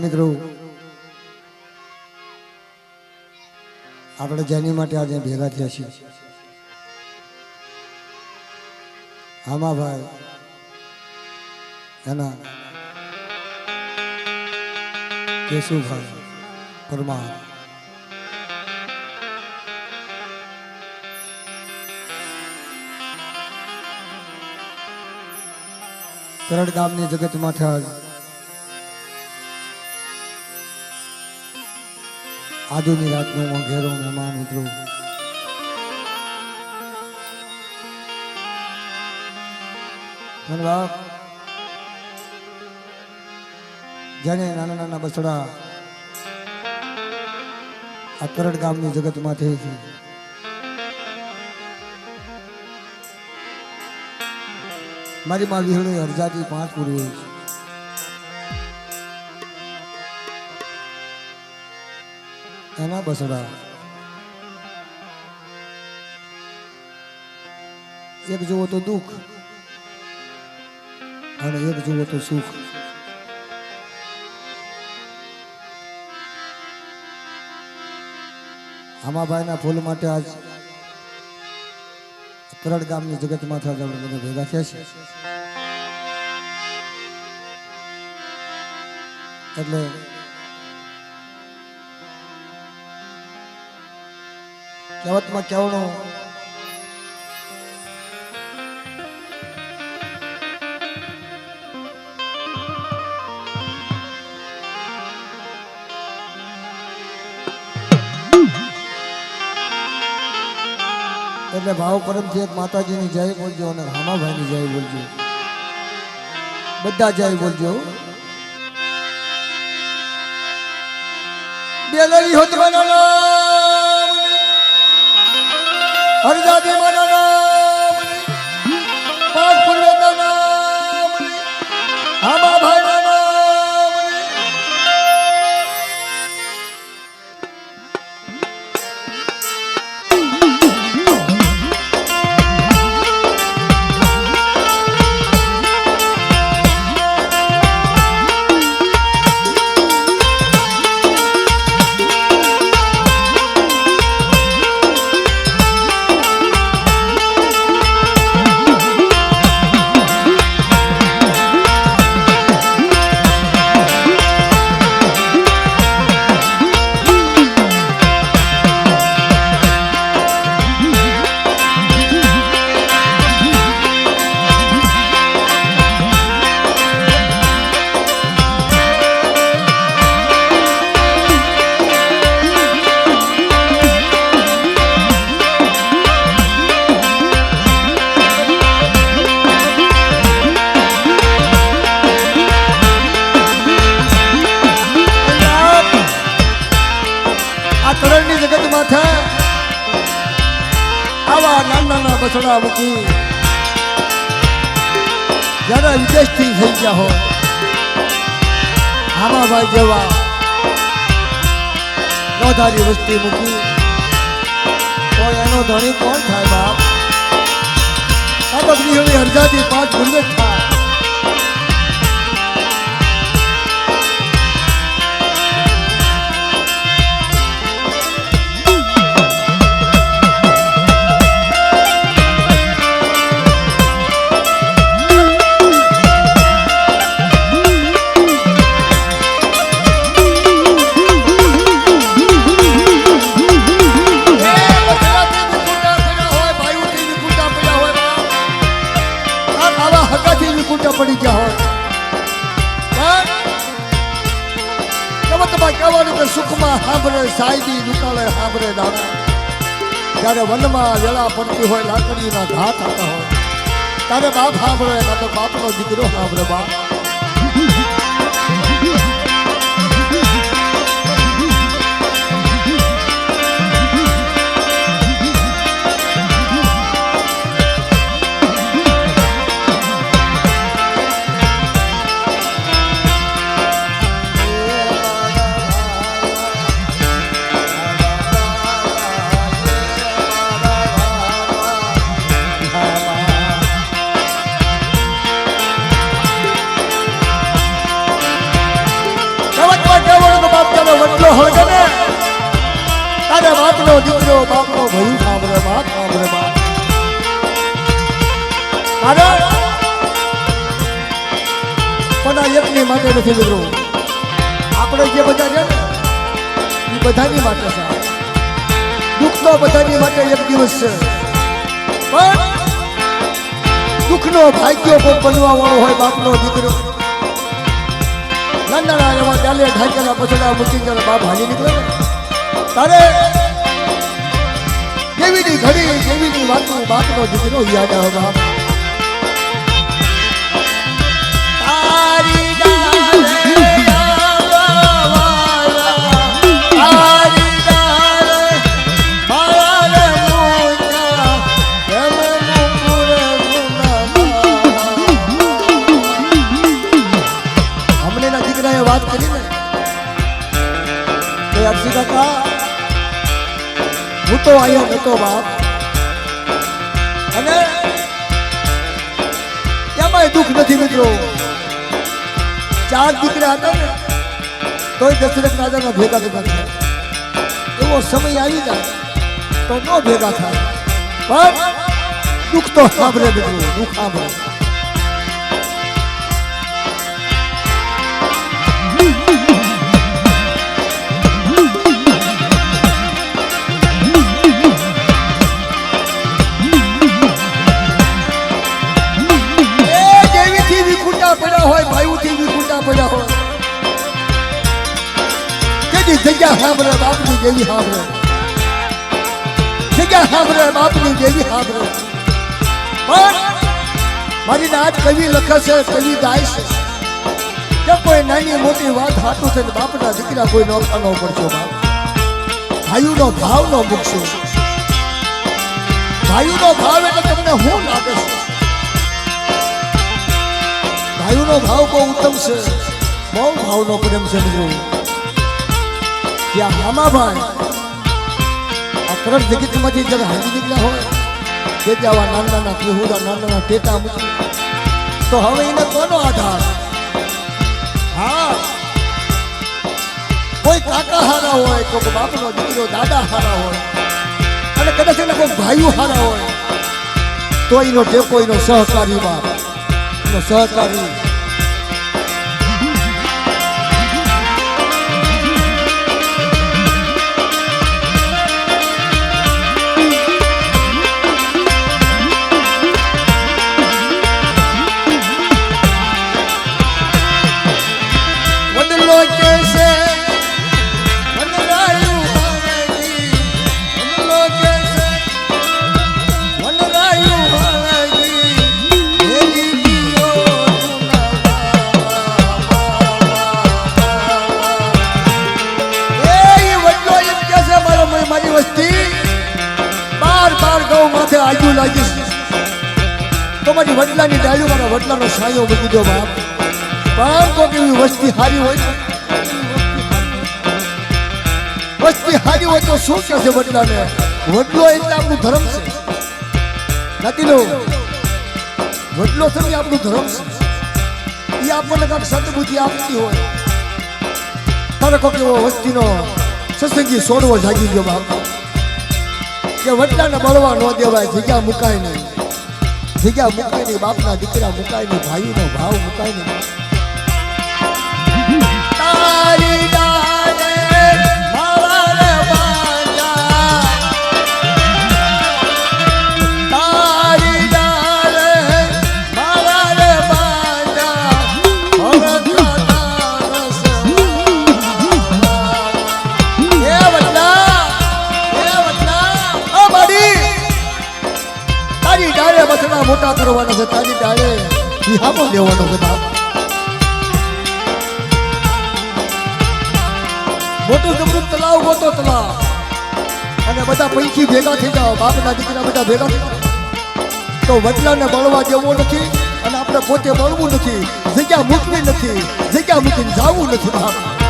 મિત્રો આપણે જેની માટે આજે ભેગા થયા છીએ આમાં ભાઈ એના કેશુભાઈ પરમાર કરડ ગામની જગત માથે આજુની રાતનો ઘેરો મહેમાન મિત્રો ધન્યવાદ જેને નાના નાના બસડા આ કરડ ગામની જગત માથે છે મારી માં વિહળી હરજાતી 5 પૂરી એના બસડા એક જોવો તો દુઃખ અને એક જોવો તો સુખ આમાભાઈના ફૂલ માટે આજ કરડ ગામની જગત માથે આપણે બધા ભેગા થયા છે એટલે કહેવતમાં કહેવાનું એટલે ભાવ પરમથી એક માતાજીની જય બોલજો અને રામાભાઈની જય બોલજો બધા જય બોલજો બેલરી હોત બનાના હરજાદી બનાના પાંચ પૂર્વેના રામાભાઈ આવા નાના બસડા મૂકી જયારે વિદેશથી થઈ ગયા હોય આમાભાઈ જેવા નોધારી વસ્તી મૂકી તો એનો ધણી કોણ થાય બાપ આ બકરી હરજાથી 5 ગુંડે થાય પડી ગયા હોય કહેવતમાં કહેવાનું કે સુખમાં સાંભળે સાયદી દુકાળે સાંભળે દાણા જ્યારે વનમાં વેળા પડતી હોય લાકડીના ઘા થતા હોય ત્યારે બાપ સાંભળે કાં તો બાપનો દીકરો સાંભળે બાપ બાપનો ભયું સાંભળે બાપ સાંભળે બાપ કારણ પણ આ એકની માટે નથી મિત્રો આપણે જે બધા છે ને એ બધાની માટે છે દુઃખ તો બધાની માટે એક દિવસ છે પણ દુઃખનો ભાગ્યો કોઈ બનવા વાળો હોય બાપનો દીકરો નાના એવા ચાલે ઢાંકેલા પછડા મૂકી ગયા બાપ હાલી નીકળે તારે જેવીની ઘડી જેવીની વાતું બાપનો દીકરો યાદ આવે બાપ તારી વાત કરી ને કે અરસી કાકા હું તો આવ્યો નતો બાપ અને એમાંય દુઃખ નથી મિત્રો 4 દીકરા હતા ને તોય દશરથ રાજાના ભેગા ભેગા થયા એવો સમય આવી જાય તો ન ભેગા થાય પણ દુઃખ તો સાંભળે મિત્રો દુઃખ સાંભળે જગ્યા સાંભળે બાપની જેવી સાંભળે જગ્યા સાંભળે બાપની જેવી સાંભળે પણ મારી નાત કવિ લખે છે કવિ ગાય છે કે કોઈ નાની મોટી વાત હાટું છે બાપના દીકરા કોઈ નોખા ન પડશો બાપ ભાઈનો ભાવ ન મૂકશો ભાઈનો ભાવ એટલે તમને શું લાગે છે ભાઈનો ભાવ બહુ ઉત્તમ છે બહુ ભાવનો પ્રેમ છે મિત્રો ત્યાં મામાભાઈ આ કરડ જગતમાંથી જ્યારે હાજી નીકળ્યા હોય તે આવા નાના નાના પીહુડા નાના નાના ટેટા મૂકી તો હવે એને કોનો આધાર હા કોઈ કાકા હારા હોય કોઈ બાપનો દીકરો દાદા હારા હોય અને કદાચ એના કોઈ ભાઈઓ હારા હોય તો એનો ટેકો એનો સહકારી બાપ એનો સહકારી આજુ લાગીશ તો મારી વડલાની ડાળીઓ મારા વડલાનો સાયો મૂકી દો બાપ પણ કોઈક એવી વસ્તી હારી હોય વસ્તી હારી હોય તો શું કહે છે વડલાને વડલો એટલે આપણું ધર્મ છે નથી લો વડલો છે ને આપણું ધર્મ છે એ આપણને કાંઈક સદબુદ્ધિ આપતી હોય તારે કોઈક એવો વસ્તીનો સત્સંગી સોડવો જાગી ગયો બાપ કે વડલાને બળવા ન દેવાય જગ્યા મુકાય નહીં જગ્યા મુકાય નહીં બાપના દીકરા મુકાય નહીં ભાઈનો ભાવ મુકાય નહીં તારી ડાળે મારા રે બાંધા તારી ડાળે મારા રે બાંધા બથડા મોટા કરવાના છે તારી ડાળે વિહામો લેવાનો છે બાપ મોટું જબરું તલાવ ગોતો તલાવ અને બધા પૈકી ભેગા થઈ જાઓ બાપના દીકરા બધા ભેગા થઈ જાઓ તો વડલાને બળવા દેવો નથી અને આપણે પોતે બળવું નથી જગ્યા મૂકવી નથી જગ્યા મૂકીને જવું નથી બાપ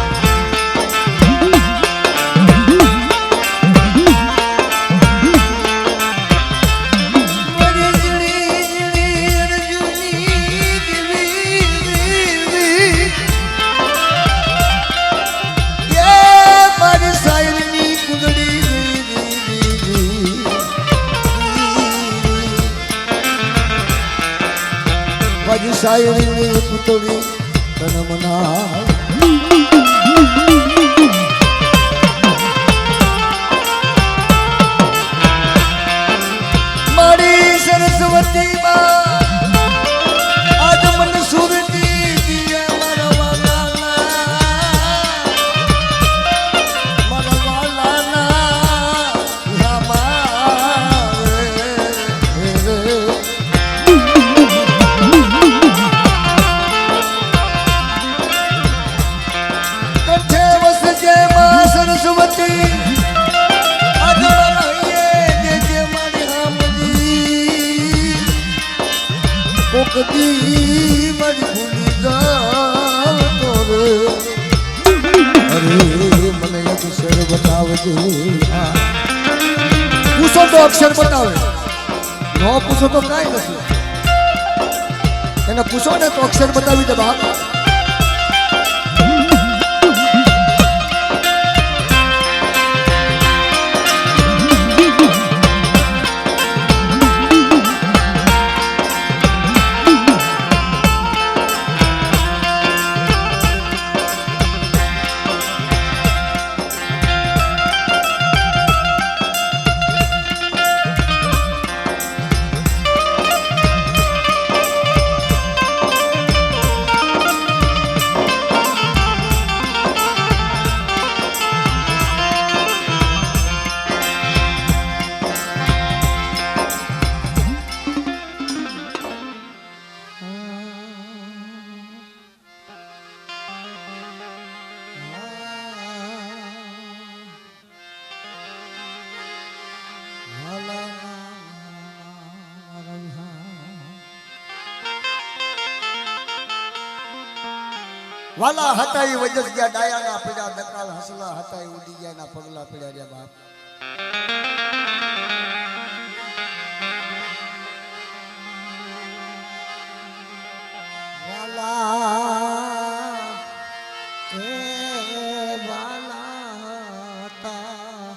મારી શાયરીની પુતળી તનમના મારી સરસ્વતી માં આજ મન સુરતી દિયા મારા વાલાના કંઠે વસજે માં સરસ્વતી આજ મારા જે મારી હામજી કોકદી મારી ભૂલી જાતો રે અરે મને અક્ષર બતાવજે પૂછો તો અક્ષર બતાવે ન પૂછો તો કાંઈ નથી એને પૂછો ને તો અક્ષર બતાવી દે બાપ વાલા હતા એ વજસ ગયા ડાયાના પીડા દકાળ હસલા હતા એ ઉડી ગયા ના પગલા પીડા રે બાપ વાલા એ વાલા હતા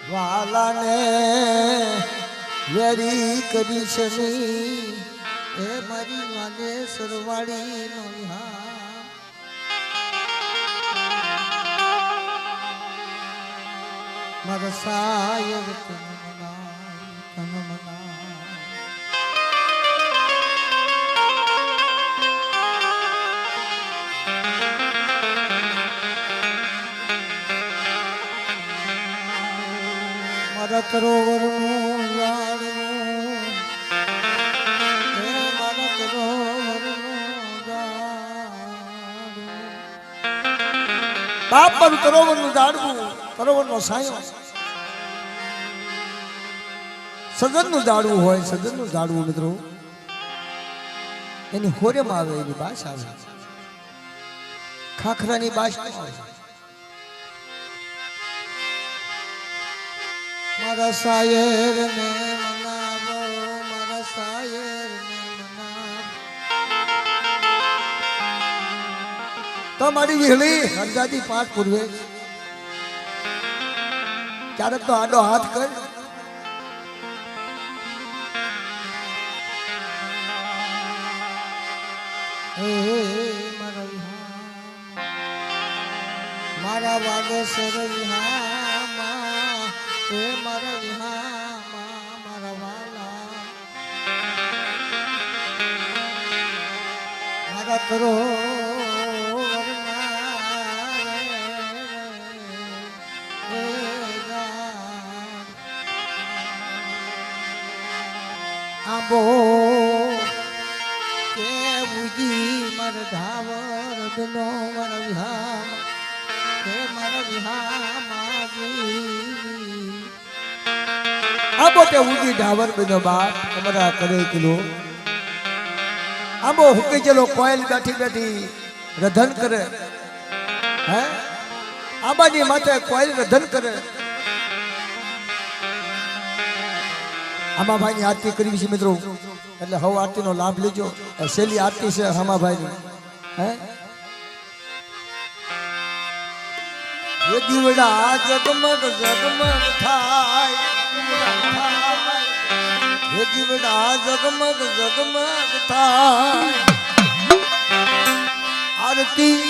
વાલાને વેરી કરી શની એ મારી વાલે સરવાળી નો મારા સાયર કનમના મારા તરોવરનું યાળનું બાપ મારું તરોવરનું ઝાડવું તરોવરનો સાયો સગનનું ઝાડવું હોય સગનનું ઝાડવું મિત્રો એની હોરેમાં આવે એની બાસ આવે ખાખરાની બાસ આવે મારા શાયર ને મનાવો મારા શાયર ને મનાવો તમારી વિહળી હરજાદી પાઠ પૂર્વે ક્યારેક તો આડો હાથ કર મારા વાગે સર વિહામાં એ મારા વિહામાં મારા વાલા મારા કરો આંબો કે ઉજી મર ધાવર બનો મર વિહામ કે મર વિહામાજી આંબો કે ઉજી ધાવર બનો બાપ તમારા કરે કિલો આંબો હુકે ચલો કોયલ બેઠી બેઠી રધન કરે હે આંબાની માથે કોયલ રધન કરે હમાભાઈ ની આરતી કરવી છે મિત્રો એટલે હવે આરતી નો લાભ લેજો છેલ્લી આરતી છે હમાભાઈ ની હે એ દીવડા જગમગ જગમગ થાય જેથી બધા જગમગ જગમગ થાય આરતી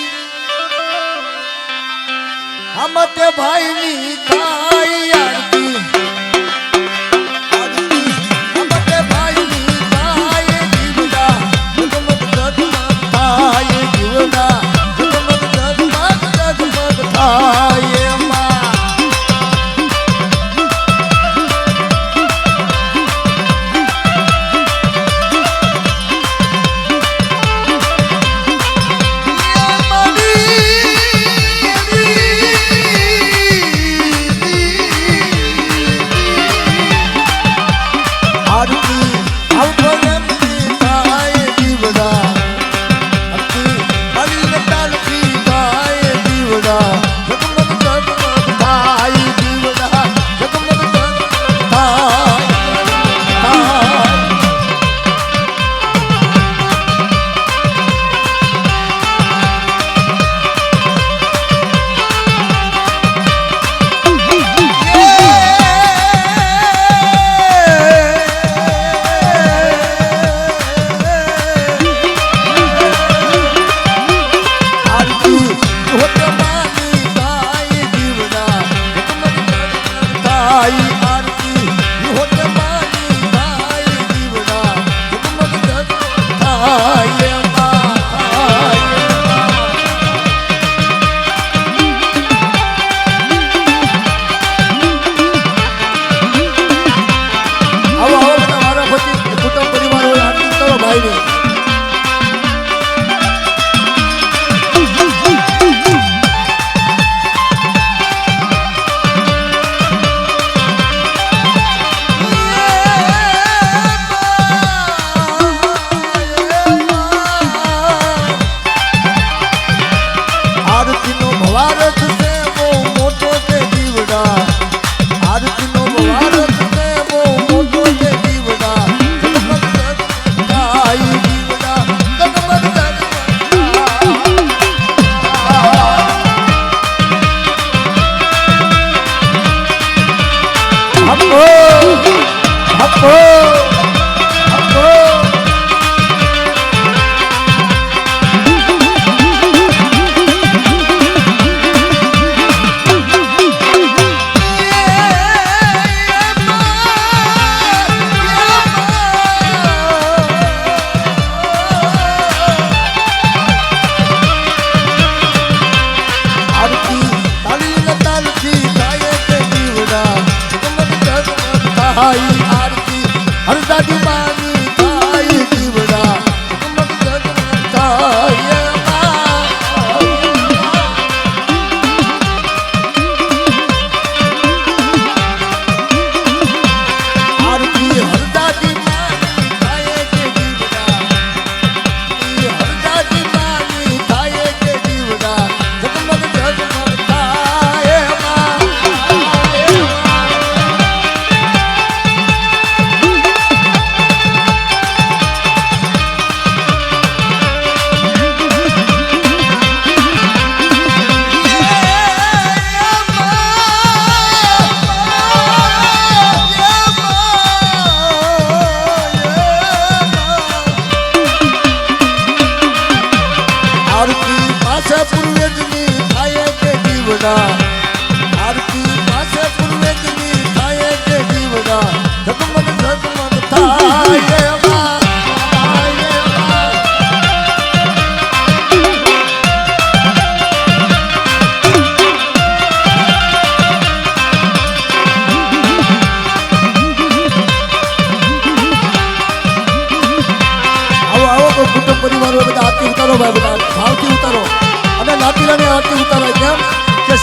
આમતે ભાઈની થાય આરતી આમતે ભાઈની થાય જીવડા જગમગ જગમગ થાય જીવડા જગમગ જગમગ જગમગ થાય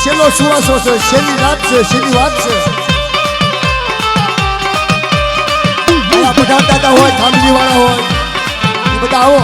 છેલ્લો સુવાસો છે, છેલ્લી રાત છે, છેલ્લી વાત છે. બધા દાદા હોય, ફેમિલી વાળા હોય, એ બધા આવો.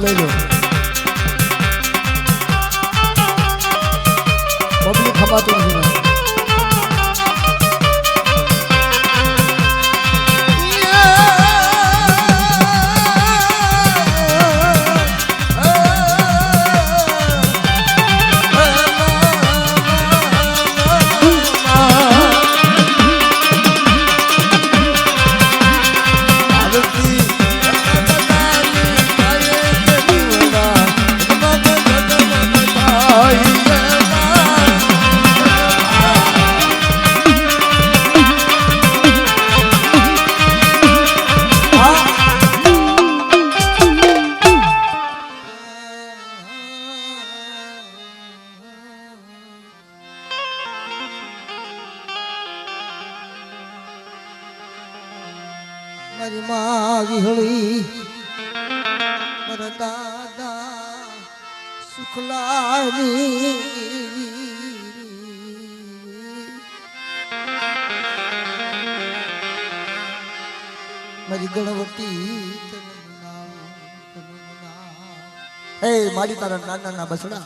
લઈ લો પબ્લિક ખપાતું નથી મારી માં વિહળી મારા દાદા સુખલાની મારી ગણવતી હે મારી તારા નાના ના બસડા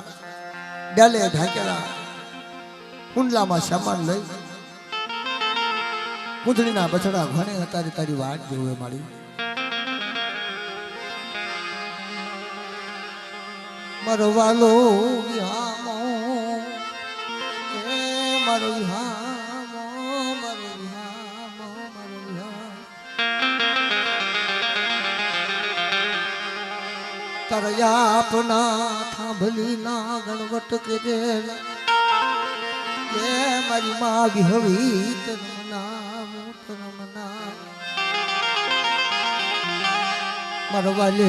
ડાલે ઢાંકેલા કુંડલામાં સામાન લઈ કુંડળીના બછડા ઘણે અત્યારે તારી વાટ જોવે મારી મારો વાલો વિહામો એ મારો વિહામો મારો વિહામો મારો વિહામો તારા યાપના થાંભલી ના ગણવટ કરેલા કે મારી માં વિહળી તનમના તનમના મારો વાલે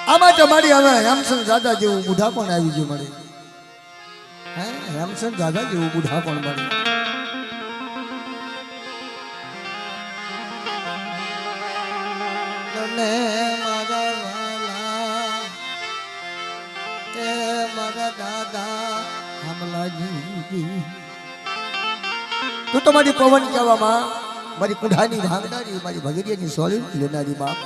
આમાં તમારી હવે હેમસન દાદા જેવું બુઢા પણ આવી ગયું મળે હે હેમસન દાદા જેવું બુઢા પણ મળે તને મારા વાલા કે મારા દાદા હમલાજી તું તો મારી પવન કહેવામાં મારી કુંઢાની ભાંગનારી મારી ભગીરિયાની સોળી લેનારી બાપ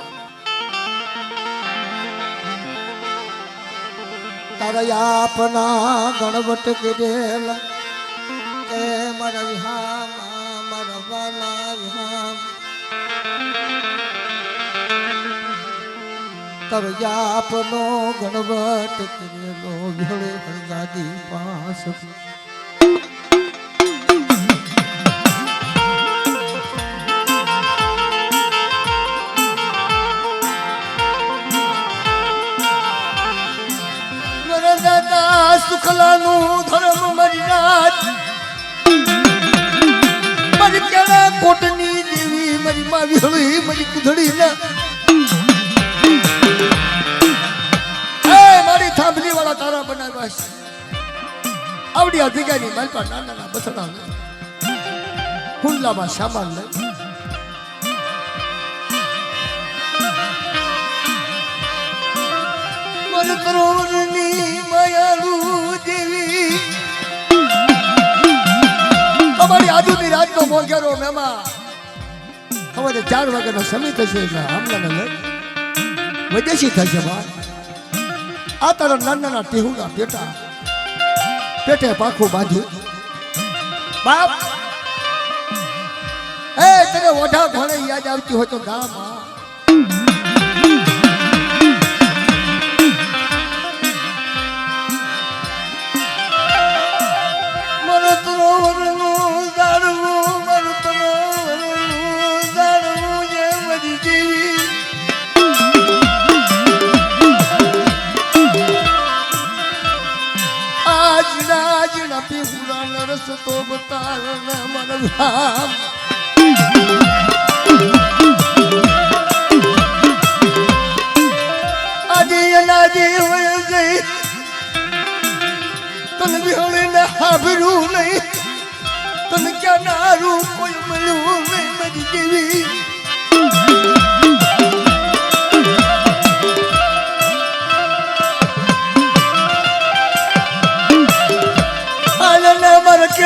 તારા યાપના ગણવટ કરેલા એ મારા વિહામ મારા વાલા વિહામ તારા યાપનો ગણવટ કરેલો ભોળે હરગાદી પાસ સુખલાનું ધર્મ મર્યાદ મારી કેળા કોટની દેવી મારી માં વિહળી મારી કુંધળી ના મારી થાંભલી વાળા તારા બનાવ્યા છે આવડી અધિકારી મારી પાસે નાના નાના બસડા હુંડલામાં સામાન લઈ મરતરોની માયાળુ દેવી અમારી આજુની રાતનો મોંઘેરો મેમાં સવારે 4 વાગ્યાનો સમય થશે એટલે આમલાને લઈ વિદેશી થશે ભાઈ આ તારા નાના ટેહુના પેટે પાખું બાંધ્યું બાપ એ તને ઓઢા ઘણે યાદ આવતી હોય તો ગામમાં તો બતાવ મન ભામ આજે અનાજી હોય ગઈ તને વિહોળી ને હાભરું નહીં તને ક્યાં નારું કોઈ મળ્યું નહીં મારી દેવી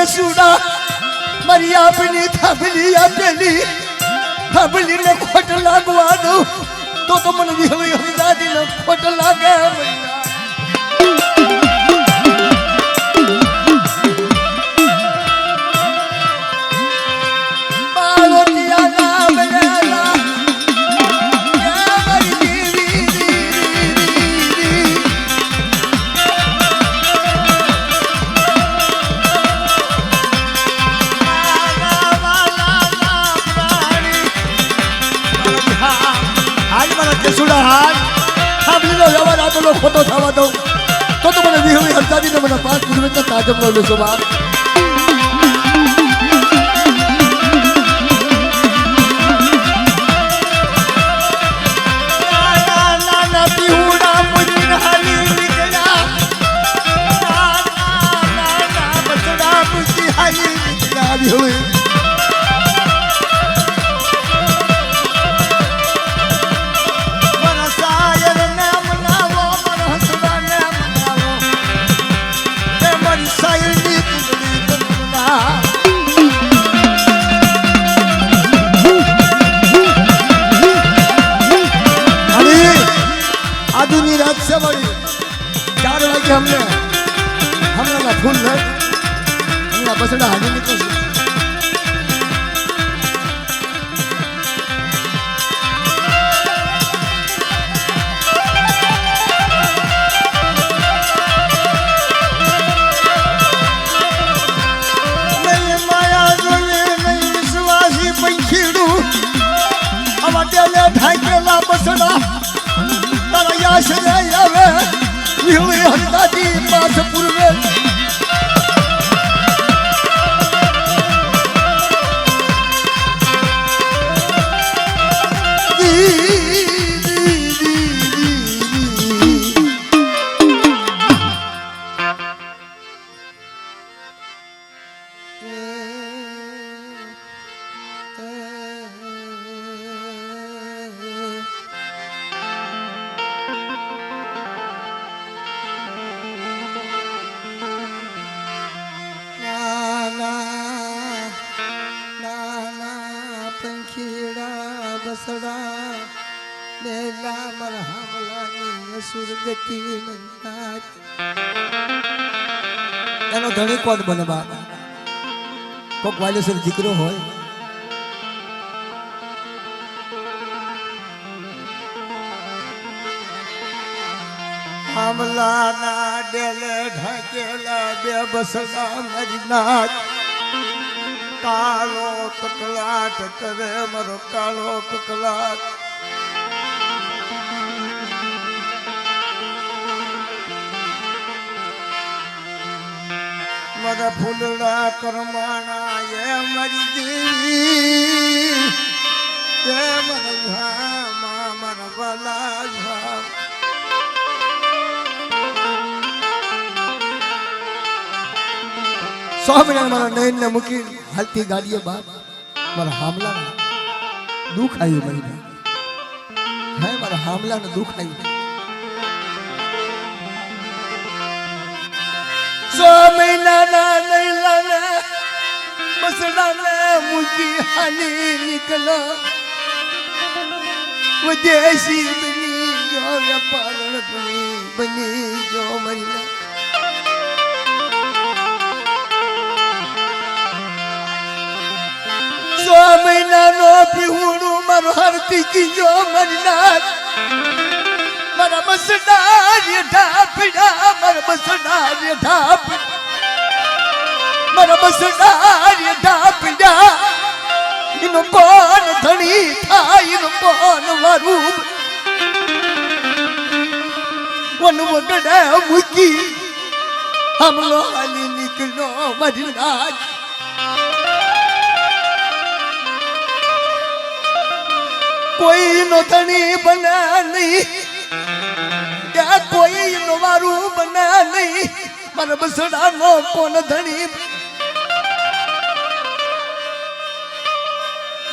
સુડા મારી આપની થાબલી આપેલી થાબલીને ખોટ લાગવા દઉં તો મને વિહળી હરિદાદીને ખોટ લાગે મૈયા ખોટો થવા દઉં તો મને વિહળી હરદાદીને મને 5 કિલોમીટર તાજમનો લેશો બાપ હમણાં ફૂલ હમણાં બસડા હાજી નીકળશે માયા જોઈએ નહીં વિશ્વાસી પંખીડું આવા ડેલે ઢાંકેલા બસડા તારા યાશ આવે વિહળી હરિદાદી પાછ પૂર્વે એનો ધણી કોણ બને બાપ કોક વાલેસર દીકરો હોય આમલાના ડેલે ઢાકેલા બે બસડા મારી નાચ કાળો કકલાટ કરે મારો કાળો કકલાટ મારા ફૂલડા કરમાણા એ મારી દેવી એ મારા ધામા મારા વાલા ધામ સ્વામિનારાયણ મારા નયન ને મૂકી હાલતી ગાડીએ બાપ મારા હામલા દુઃખ આવ્યું મને હે મારા હામલા ને દુઃખ આવ્યું સ્વામિનારાયણ નૈલાના બસડાને મૂકી હાલી નીકળો વિદેશી બની જો વેપારણ બની જો મહિલા સ્વામિનાનો પીવડું મારો હરતી કીજો મરનાથ મારા બસડા રેઠા પીડા મારા બસડા રેઠા મારા બસડા રેઠા પીડા એનો કોણ ધણી થાય એનો કોણ વારું વન વગડે મૂકી હમલો હાલી નીકળો મરનાથ કોઈ નો ધણી બના નહીં ત્યાં કોઈ નો મારું બના નહીં મારા બસડા નો કોણ ધણી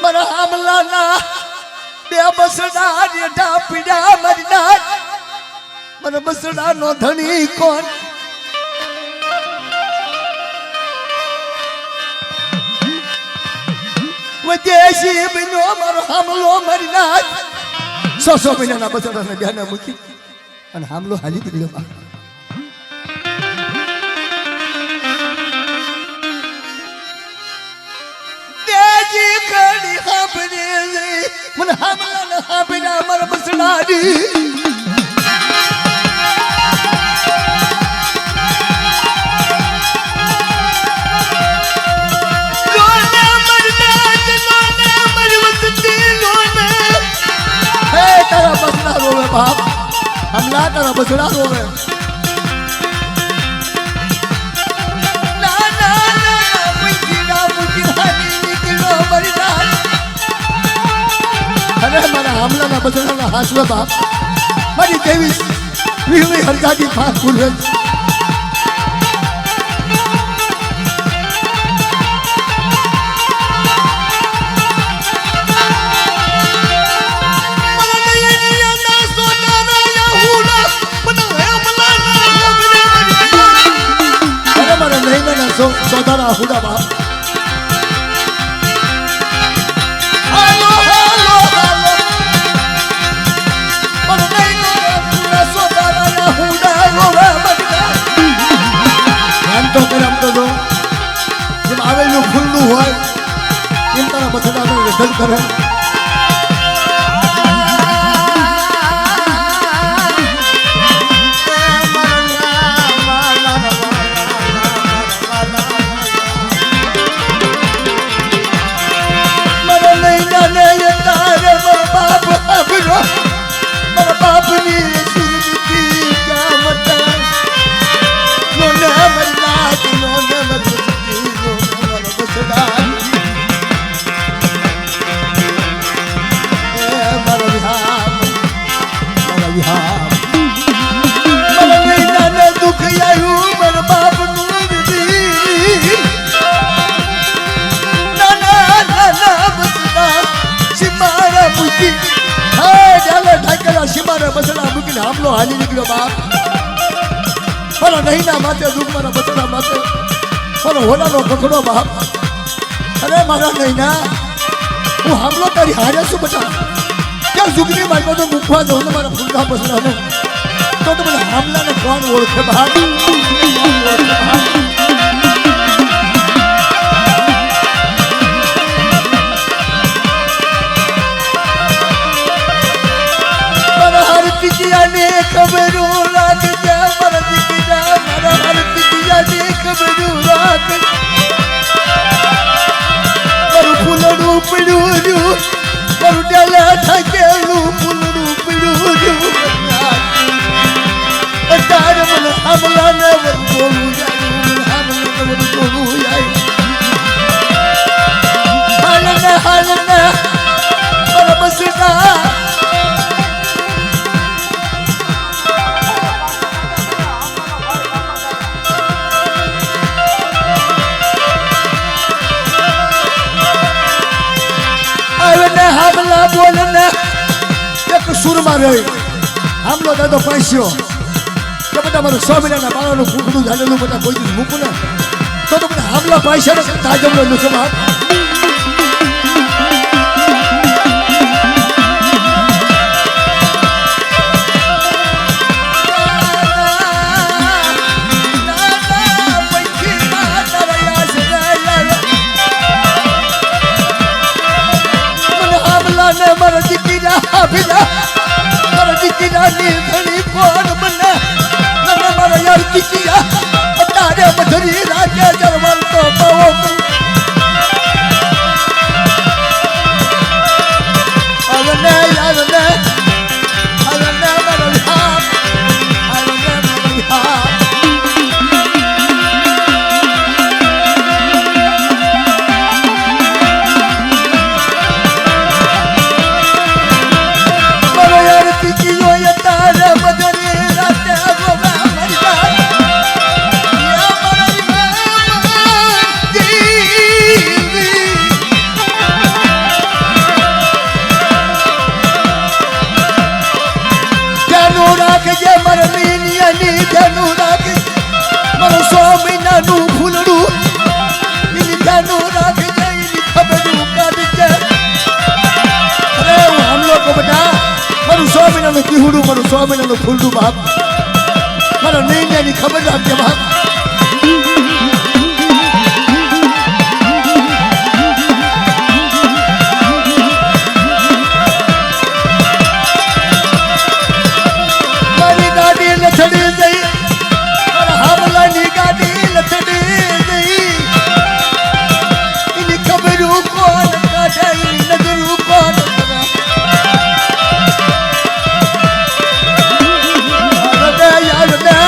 મારા હામલાના બે બસડા રેઠા પીડા મારી નાચ મારા બસડા નો ધણી કોણ વદેશી બનો મારો હામલો મારી નાખ 100 મહિનાના બસડાને બેના મૂકી અને હામલો હાલી દીધો બા દેજી કડી હાબરે મને હામલા હાબરા મારા બસડાડી तारा बसड़ा रोवे बाप हमला तारा बसड़ा रोवे ना ना ना मुझी हानी निकलो मरदान अरे मारा हमला ना बसड़ा ना हासवे बाप मारी देवी वीवी हरजादी फास फूल सोदारा हुडा बाप हालो हालो हालो पर नहीं नो सोदारा ना हुडा रोवा बदला हम तो दो जब आवेલું ખુલ્લું હોય એમ તારા બસડાને રદ કરે मेरा बाप ने की क्या मता नोने मरना नोने मरती नोने बसड़ा मेरा विहार मेरा ने दुख आयु मेरा बाप नूर दी ना ना ना ना बसड़ा सिमारा मुझी जाले ढाकेला सीमारे बसड़ा मुकीने हमलो हाली निकलो बाप पर नहीं ना माते दुख मारा बसड़ा माते पर होला नो पकड़ो बाप अरे मारा नहीं ना वो हमलो तारी हारे सु बचा क्या जुगनी मार को तो मुखवा दो ना मारा फुलका बसड़ा नो तो मैंने हमला ने कौन ओळखे बाप ने खबरू रात जा मर दिखा मरा हर पिया ने खबरू रात मरु फुलड़ू पिड़ू मरु डाला ठकेलू फुलड़ू पिड़ू तार मन हमला ने वर बोलू जाऊ हमला ने वर बोलू जाई हालना पर बसना हमला बोलने एक सुर मारे हमलो दादो पैसियो जब बता मारो 100 महीना ना बाळानो फुकडू झालेલું बता કોઈ દી મૂકું ને તો મને हमला पैसा ને તાજમલો નું છે બાપ मर दिखा बिना मर दिखा नीलखणी कौन बना नन मर यार किया तारे मधुरी राजे जरवल तो पाओ अगने यार ने मर विहार अगने मर विहार फूलड़ू इन जानू राख जाई खबरू काट जा મહિનાનું પીહુડું મારું 100 મહિનાનું ફૂલડું બાપ મારા નૈયાની ખબર રાખજે બાપ મારી ગાડી લથડી જઈ મારા હામલાની ગાડી લથડી જઈ એની ખબરું કોણ કાઢે એની નજરું કોણ કરે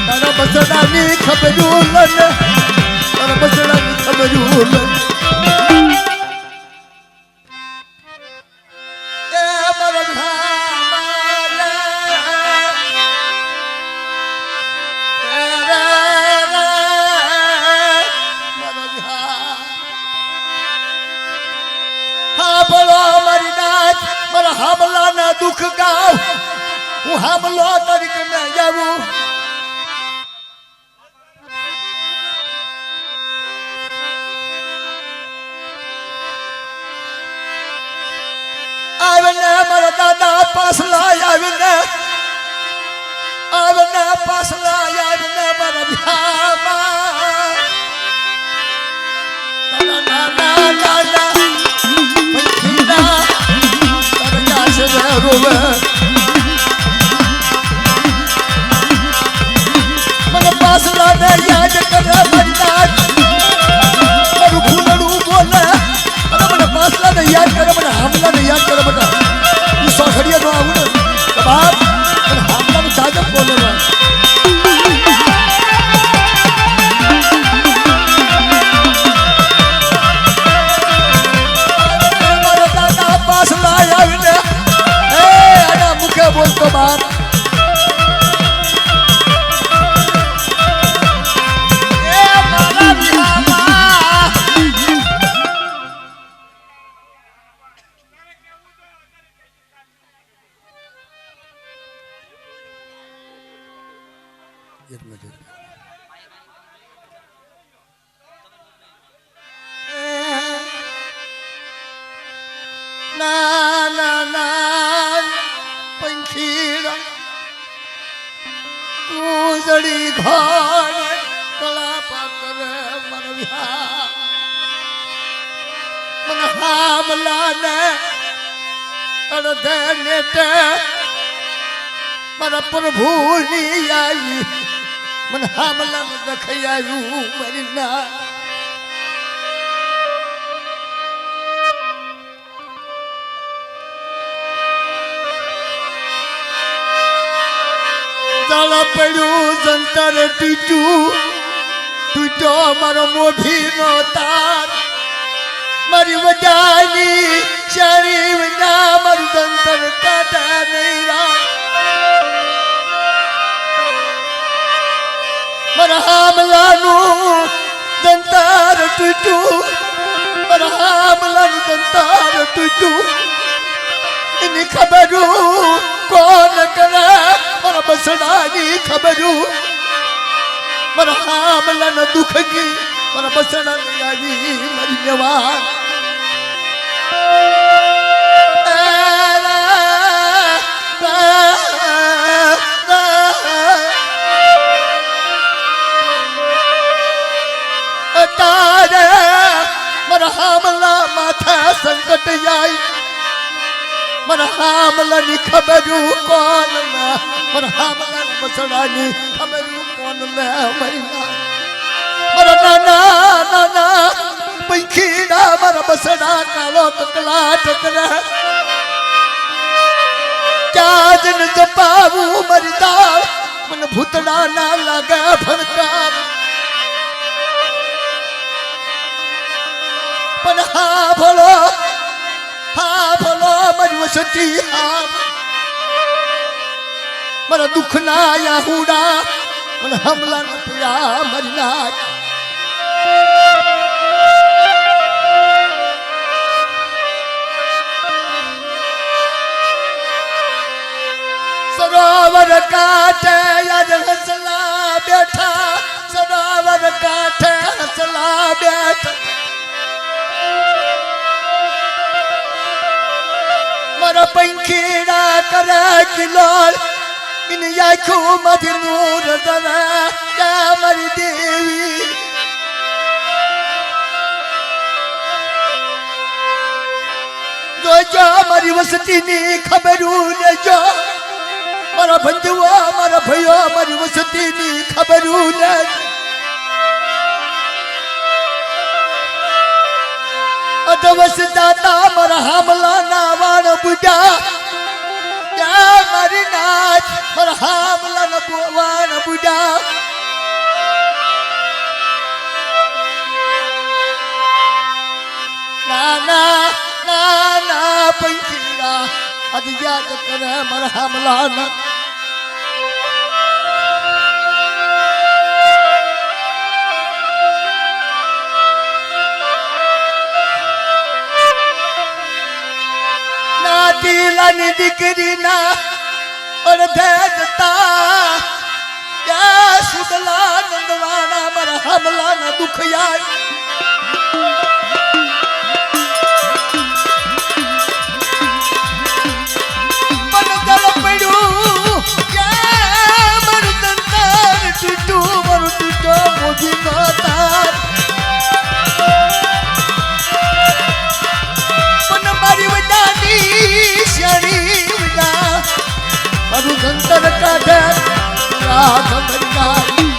તારા બસડાની ખબરું લને તારા બસડાની ખબરું લને એ મારા ભામાલે હા બોલો મારી નાચ મારા હામલાના દુઃખ ગાવ હું હામલો તરીકે મેં જાવું આવીને મારા દાદા પાસલા આવીને પાસલા આવીને મારા ભ્યામાં તારા નાના નાના પંખીના તારા કાશે રોવે મને પાસલા ને યાદ કરે બનતા મારું ફૂલડું બોલે મને પાસલા ને યાદ કરે મને હામલા ને યાદ કરે બેટા એ સોખડીએ નો આવું ને બાપ મને હામલા નું સાજક બોલે મારા દાદા પાસલા આવીને એ આના મુખે બોલતો બાપ પંખીડા કુંજળી ઘોડે કળા પાકરે મરવ્યા મને હામલા ને અડધે નેટે મારા પ્રભુની આવી મને હામલા ને દખાઈ આવ્યું મારી ના તાળા પડ્યું જંતર તૂટ્યો મારો મોઢીનો તાર મારી વજાની શરી વિના મારું જંતર કાઢા નહીં રામ મારા હામલાનું જંતર તૂટ્યું મારા હામલાનું જંતર તૂટ્યું એની ખબરું કોણ કરે મારા બસડાની ખબરું મારા હામલાના દુઃખની મારા બસડાની આવી મારી જવાન તારે મારા હામલા માથા સંકટ જાય મારા હામલાની ખબરું કોણ લે મારા હામલાના બસડાની ખબરું કોણ લે મારા નાના નાના પંખીડા મારા બસડા કાળો કકલાટ કરે ચાજન જપાવું મારી દાળ મને ભૂતડા ના લાગે ફણકાર પણ હા ભલો મારી વસતી મારા દુઃખના યાહુડા મને હમલા ન પીડા મારી નાચ સરોવર કાંઠે યાદ હસલા બેઠા સરોવર કાંઠે હસલા બેઠા મારા પંખીડા કરે કિલોલ ઇન આંખોમાંથી નૂર દરા યા મારી દેવી જોજો મારી વસતીની ખબરું લેજો મારા બંધુઓ મારા ભાઈઓ મારી વસતીની ખબરું લેજો અધવસ જાતા મારા હામલાના વાણ બુજા યા મારી નાચ મારા હામલાના વાણ બુજા નાના નાના પંખીડા અધ યાદ કરે મારા હામલાના તીલાની દીકરીના અડધે જતા યા સુદલા નંદવાના મારા હમલાના દુઃખ યાદ મને દલ પડ્યું યા મારું દંતાર તૂટ્યું મારું તૂટ્યો મોજી નો તાર મને મારી વડાની શરી વિના મારું ગંતર કાઢે રાખ મરનારી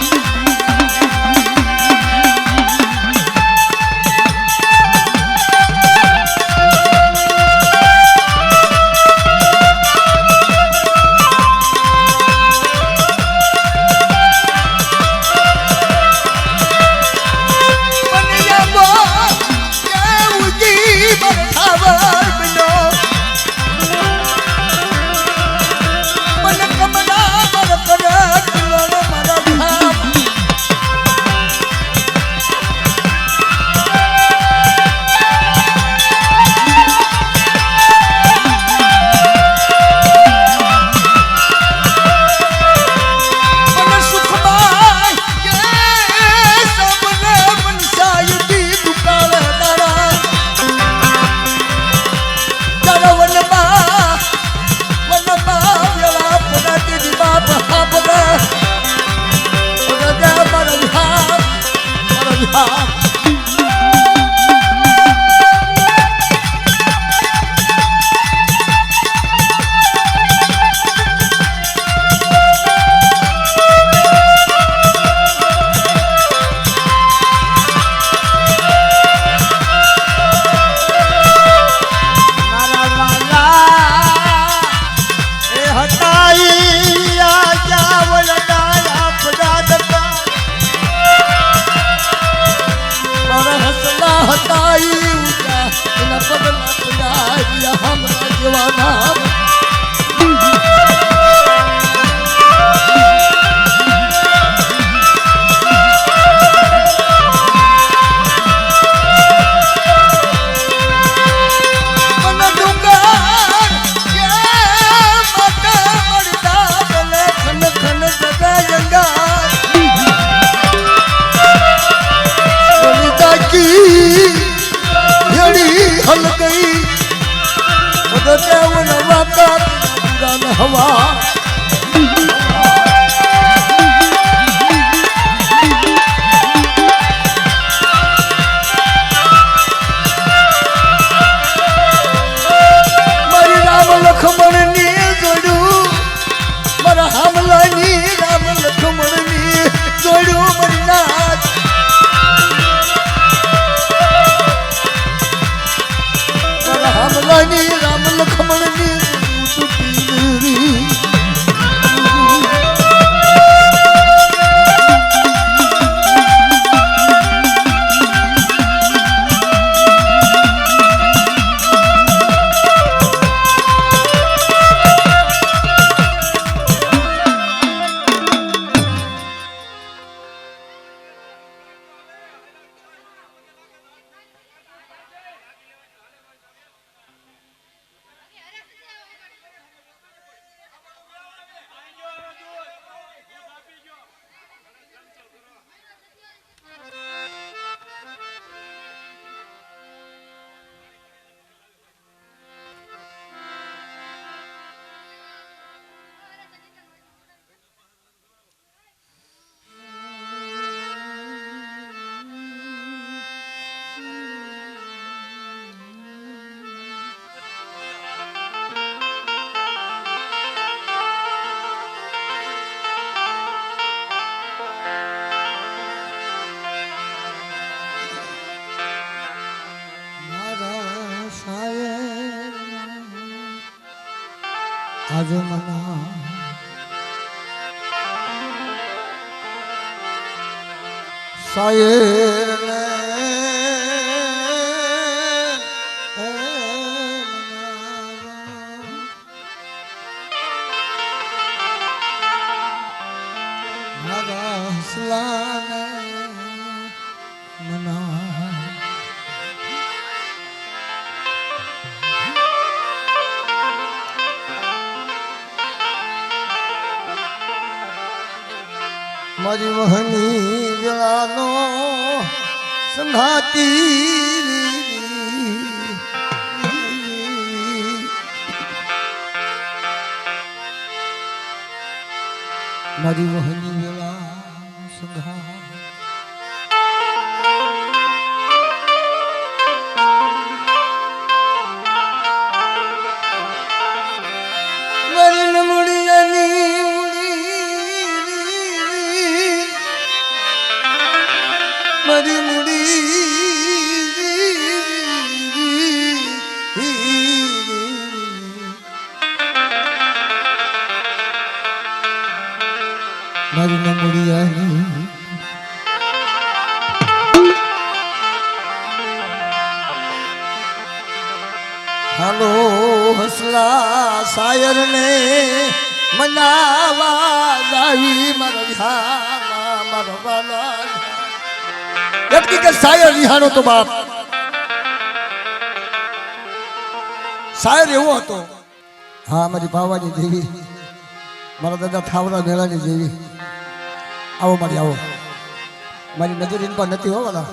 આજે મના શાયર ને મારા હસલાને મના મારી વહની જળાનો સંઘાતી મારી વહની જળા સંઘા મારી નમુડિયાની મારી મુડી મારી નમુડિયાની હાલો હસલા શાયર ને મનાવા જાવી મારા વિહામાં મારા વાલા વ્યક્તિ કે શાયર રિહાનો તો બાપ શાયર એવો હતો હા મારી ભાવાની દેવી મારા દાદા ઠાવરા મેળાની દેવી આવો મારી આવો મારી નજર ઇન પર નથી હો વાલા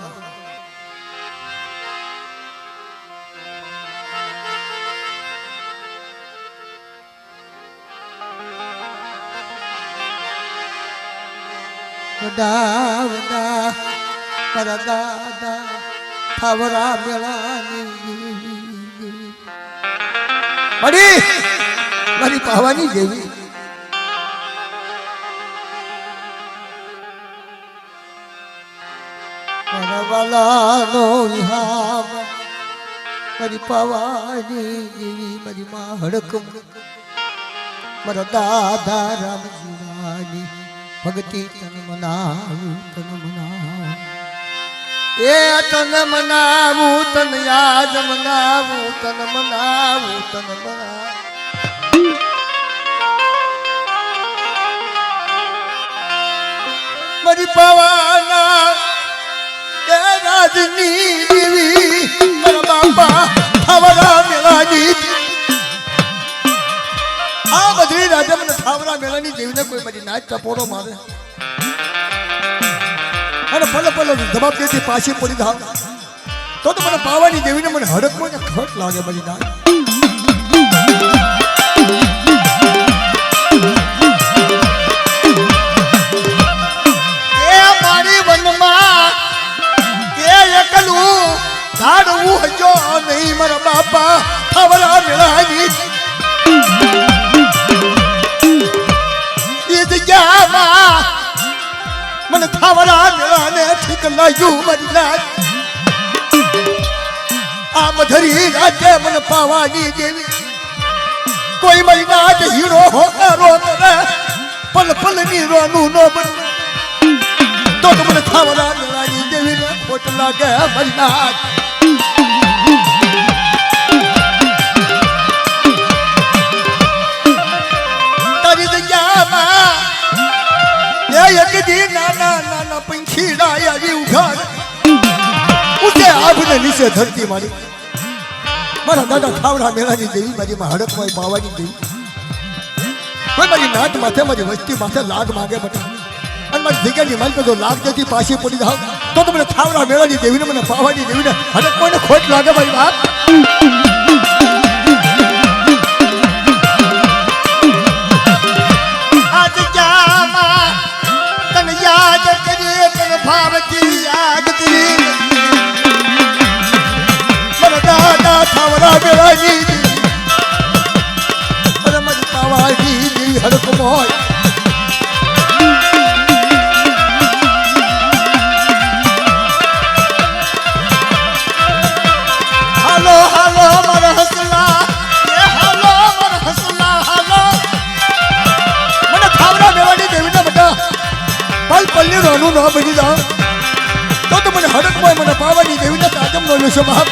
વડા વડા મારા દાદા ઠાવરા મેળાની મારી પાવાની દેવી મારા વાલાનો વિહામ મારી પાવાની દેવી મારી માં હડકમ મારા દાદા રામજીવાની ભક્તિ તન મનાવું તન મનાવું એ તન મનાવું તન યાદ મનાવું તન મનાવું તન મનાવું મારી પવાના એ રાજની દેવી મારા બાપા ઠાવરા મેળાની આ બધી રાજા મને ઠાવરા મેળાની દેવીને કોઈ મારી નાચ ચપોડો મારે અને પલે પલે જવાબ દેતી પાછી પડી જાવ તો મને પાવાની દેવીને મને હડકમાં ને ખટ લાગે બધી નાચ એ મારી વનમાં એ એકલું ઝાડવું હજો નહીં મારા બાપા ઠાવરા મેળાની એ જગ્યામાં મને ઠાવરા મેળાને ઠીક લાગ્યું મારી નાચ આ મધરી રાજે મને પાવાની દેવી કોઈ મારી નાચ હીરો હોકારો કરે પલ પલ ની રોનું નો બન તો મને ઠાવરા મેળાની દેવીને ખોટ લાગે મારી નાચ તારી જગ્યામાં એક દી નાના નાના પંખીડા આવી ઉઘાડ ઉસે આભને નીચે ધરતી મારી મારા દાદા ઠાવરા મેળાની દેવી મારી માં હડકમાં પાવાની દેવી કોઈ મારી નાચ માથે મારી વસ્તી માથે લાગ માગે બટા અને મારી જગ્યાની માલિક જો લાગ દેતી પાછી પડી જાવ તો મને ઠાવરા મેળાની દેવીને મને પાવાની દેવીને હડકમાં ખોટ લાગે મારી બાપ ભાવતી યાદ કરી મારા દાદા ઠાવરા મેળાની મારા મારી પાવાની હડકમોય હાલો હાલો મારા હસલા એ હાલો મારા હસલા હાલો પલ્લી રોનું ન બની જાઉં તો મને હડકમાં મને પાવાની દેવીને તાજમ નો લેશો બાપ.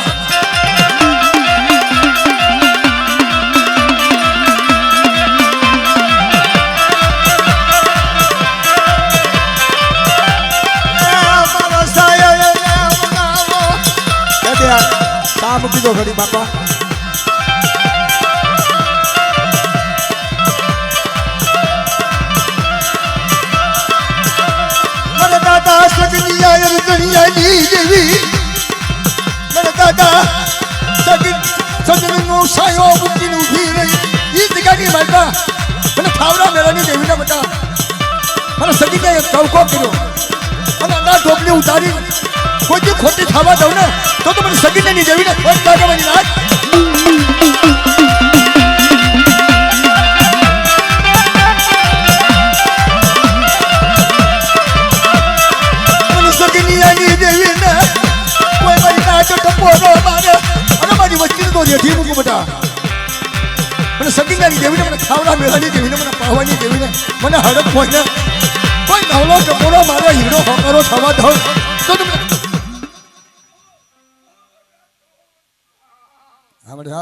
મૂકી દો ઘડી બાપા. મને દાદા સગનિયા અરજણિયાની દેવી મને દાદા સગનનો સાયો મૂકીને ઊભી રહી ઈ જગ્યાની માતા મને થાવડા મેળાની દેવીના બતા મને સગીને એક ટવકો કર્યો અને અંદા ઢોકલી ઉતારી કોઈ ખોટી ખાવા દઉં ને તો મને સગીને ની દેવીને ખોટ લાગવાની રાત. મને સગીની દેવીને કોઈ મારી નાચો ટપોરો મારે અને મારી વચ્ચે તો રેઠી મૂકું બધા. મને સગીની દેવીને મને ખાવડા મેળાની દેવીને મને પાવાની દેવીને મને હડક હોય ને કોઈ નવલો ટપોરો મારે હીરો હોકારો થવા દઉં તો તમે હા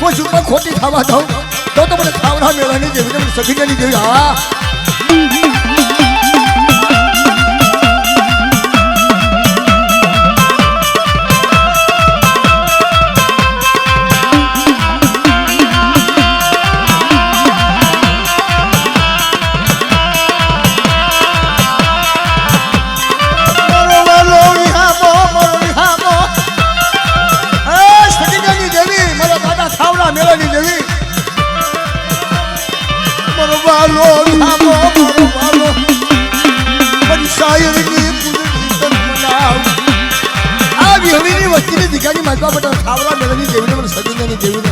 કોઈ ઉપર ખોટી ખાવા દઉં તો મને ખાવડા મેળવાની દેવી મને સગીની દેવી. હા મેળવાની દેવી મારો વાલો વિહામો મારો વાલો મારી શાયરની પૂજન મનાવ આવી હવીની વસ્તીની દીકાની માજવા બટા ખાવડા મેળવાની દેવીને મને સગીની દેવીને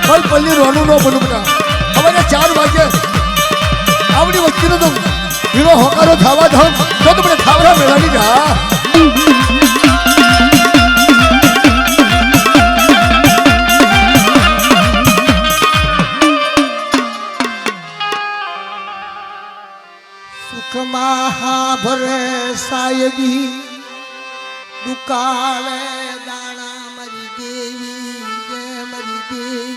ફલ પલ્લી રોનું નો બનું બટા હવે 4 વાગે આવડી વસ્તીનો તો હીરો હોકારો થવા દઉં તો મને ખાવડા મેળવાની જા. મહાભરે સાયદી દુકાળે દાણા મારી દેવી જય મારી દેવી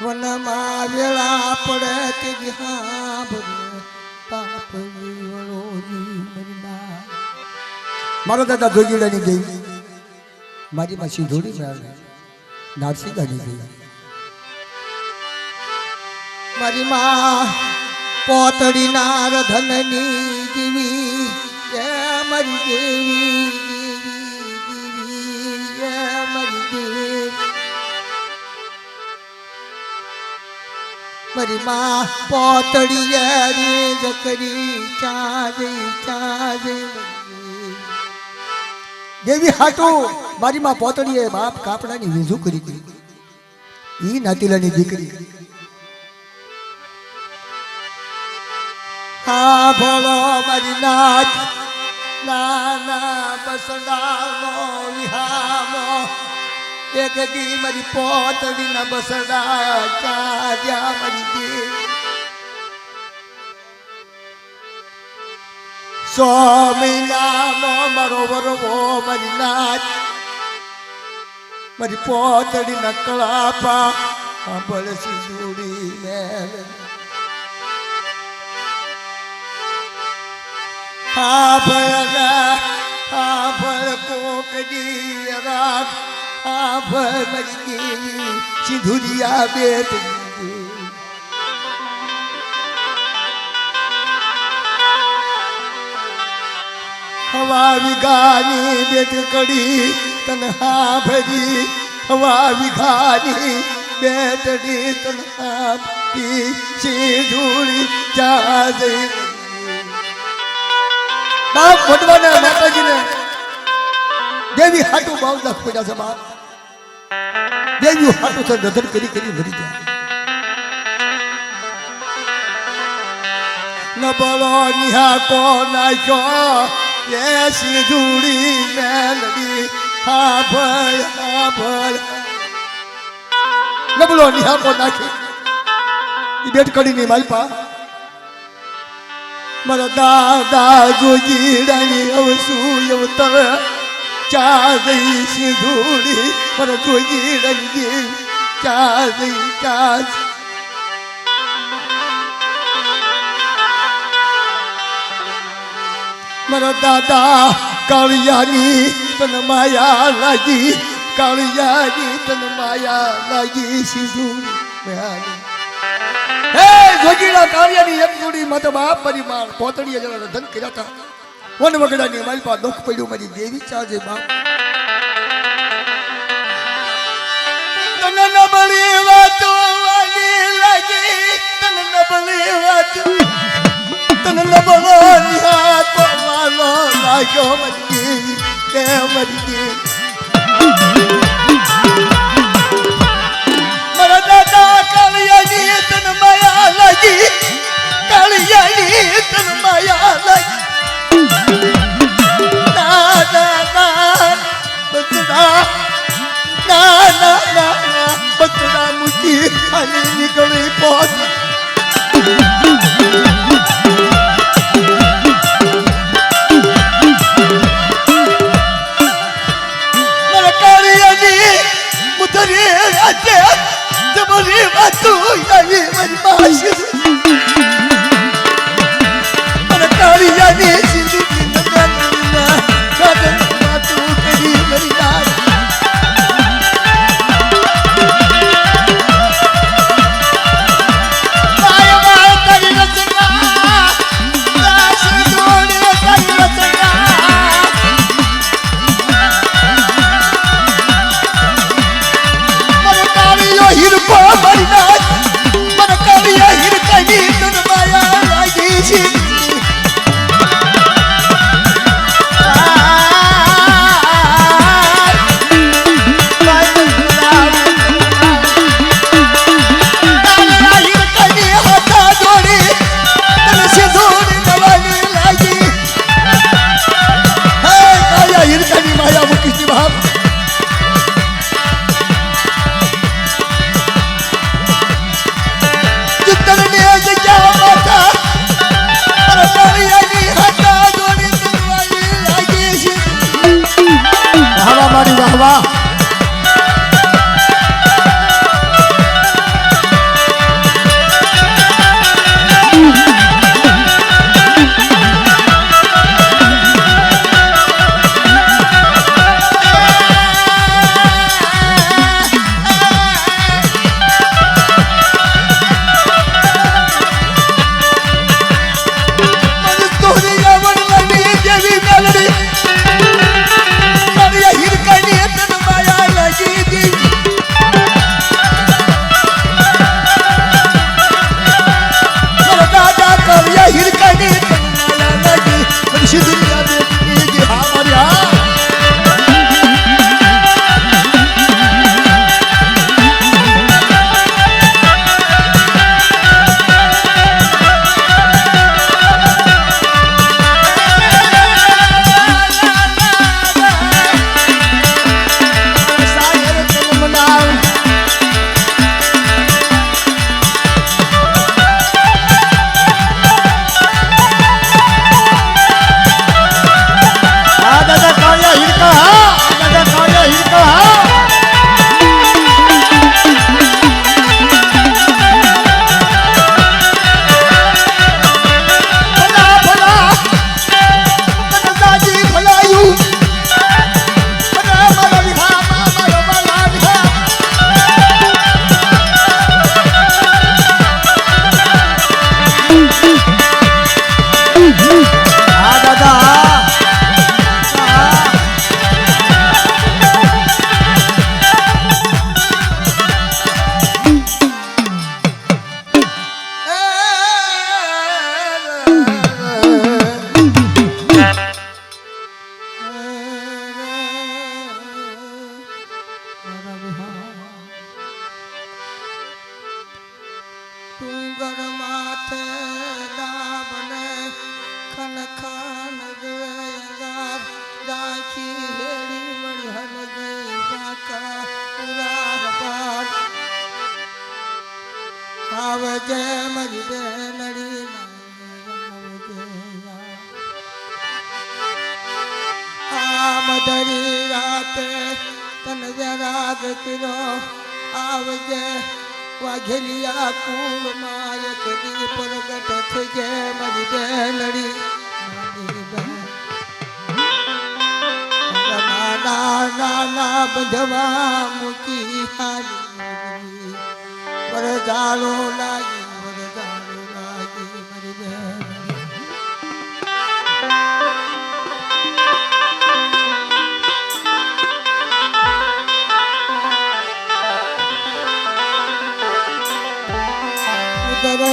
વનમાં વેળા પડે તે હા ભરે પાપની વણોજી મારી ના મારો દાદા જોગીડાની દેવી મારી માસી ધોડી મેળવે નારસિંગાની દેવી મારી માં પોતડી નાર ધનની દેવી એ મારી દેવી દેવી દેવી એ મારી દેવી મારી માં પોતડી રે જકરી ચાજે દેવી હાટુ મારી માં પોતડીએ બાપ કાપડાની વીજુ કરી હતી ઈ નાતીલાની દીકરી. હા ભલો મારી નાચ નાના બસડાનો વિહામો એક દી મારી પોતડીના બસડા ચાજ્યા મારી દે સો મહિનાનો મારો વરવો મારી નાચ મારી પોતડીના કળાપા ભળ સિંદૂરી મેલ હા ભળ કોકડી રાત હા ભળ મરી સિંધુરિયા બેટ હવા વિઘાની બેટ કડી તનહા ભરી હવા વિઘાની બેટડી તનહા ભરી સિંધુરી ચાજે બાપ ભગવાન માતાજીને દેવી હાટું બાવદાસ પડ્યા છે બાપ દેવી હાટું તો નજર કરી મરી જાય નબળો નિહાકો નાખ્યો એ સિંધુડી મેલડી હા ભય નબળો નિહાકો નાખી ઈ બેટ કડીની માલપા મારા દાદા જોગીડાની અવસું અવતર ચા દઈ સિંધુડી મારા જોગીડાની ચા દઈ ચા મારા દાદા કાળિયાની તન માયા લાગી કાળિયાની તન માયા લાગી સિંધુડી મેહાની હે જોગીડા કાળિયાની એક જોડી માતા બાપ પરિવાર પોતડીએ જરા ધન કર્યા હતા વન વગડાની મારી પાસે દુઃખ પડ્યું મારી દેવી ચાજે બાપ તને નબળી વાતો વાલી લાગી તને નબળી વાતો તને નબળો નિહાતો વાલો લાગ્યો મરી કે મરી મારા દાદા કાળિયાની તન માયા લાગી કાળિયાની તન માયા લાગી ના બતડા મૂકી ખાલી નીકળી પહોંચ મારા કાળિયાની મુદરી આજે જબરી વાતું આવી મારી માસી મારા કાળિયાની સિંધુની નગરના કાદન વાતું કરી મારી માસી વાહ આવજે મારી બેનડી આ મધરી રાતે તને વેરાગ કર્યો આવજે વાઘેલિયા કુળમાં એક દી પ્રગટ થજે મારી બેનડી નાના નાના બંધવા મૂકી હારી વરદાનો લાગી મારી બેન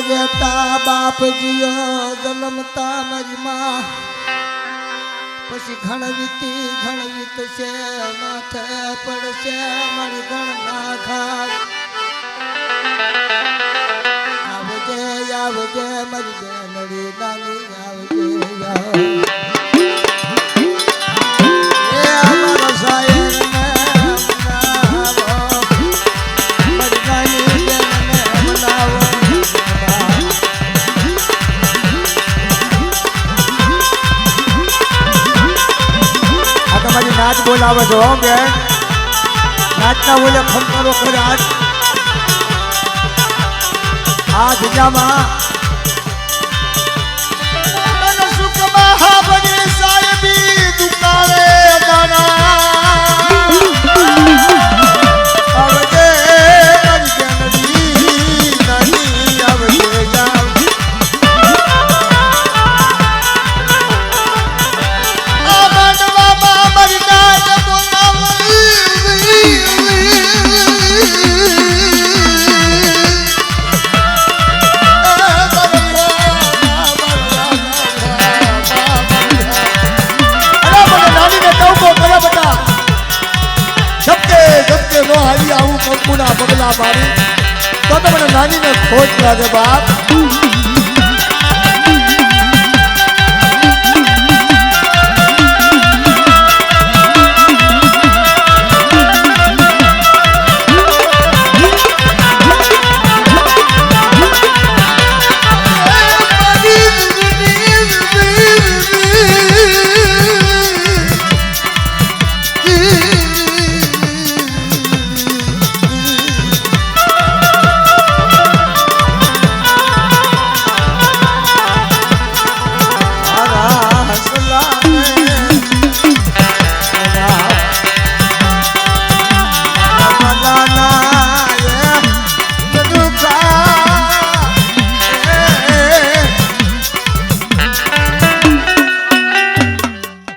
રહેતા બાપ જીઓ જન્મતા મારી માં પછી ઘણ વીતશે માથે પડશે મારી ઘણના ઘાટ આવજે આવજે મારી બેનડી નાની આવજે એ અમારો સાયર ને મનાવો મારી નાની બેનને મનાવો તમારી નાચ બોલાવે છો બેન નાચના બોલે ખમકારો કરે આ દુનિયામાં સુખમાં હાબની સાહેબી દુકાળે દાના આવજે મારી બેનડી નાની આવજે પગલા મારી તો મને નાની ને ખોટ લાગે બાપ